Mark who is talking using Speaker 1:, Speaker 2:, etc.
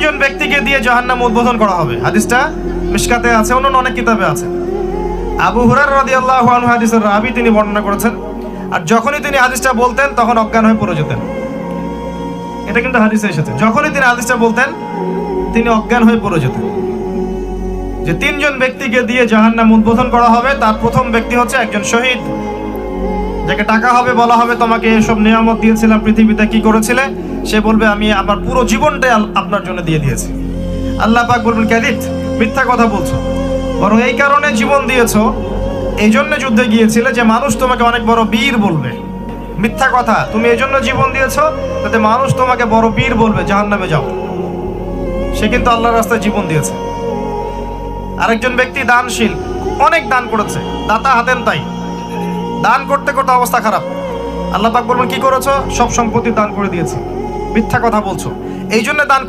Speaker 1: তিনজন ব্যক্তিকে দিয়ে জাহান্নাম উদ্বোধন করা হবে। হাদিসটা মিশকাতে আছে, অন্য অনেক কিতাবে আছে। আবু হুরায়রা রাদিয়াল্লাহু আনহু হাদিসের রাবী, তিনি বর্ণনা করেছেন। আর যখনই তিনি হাদিসটা বলতেন তখন অজ্ঞান হয়ে পড়ে যেতেন। এটা কিন্তু হাদিসে এসেছে, যখনই তিনি হাদিসটা বলতেন তিনি অজ্ঞান হয়ে পড়ে যেতেন। যে তিনজন ব্যক্তিকে দিয়ে জাহান্নাম উদ্বোধন করা হবে, তার প্রথম ব্যক্তি হচ্ছে একজন শহীদ, যাকে টাকা হবে, বলা হবে তোমাকে এসব নিয়ামত দিয়েছিলাম, পৃথিবীতে কি করেছিলে? সে বলবে আমি আমার পুরো জীবনটাই আপনার জন্য দিয়ে দিয়েছি। আল্লাহ পাক বলবেন কাযিব, মিথ্যা কথা বলছো, বরং এই কারণে জীবন দিয়েছো, এই জন্য যুদ্ধে গিয়েছিলে যে মানুষ তোমাকে অনেক বড় বীর বলবে। মিথ্যা কথা, তুমি এই জন্য জীবন দিয়েছো যাতে মানুষ তোমাকে বড় বীর বলবে, জাহান্নামে যাও। সে কিন্তু আল্লাহর রাস্তায় জীবন দিয়েছে। আরেকজন ব্যক্তি দানশীল, অনেক দান করেছে, দাতা হাতেন তাই, দান করতে করতে অবস্থা খারাপ। আল্লাহ পাক বলবেন কি করেছো? সব সম্পত্তি দান করে দিয়েছি। মিথ্যা কথা বলছো, এই জন্য দান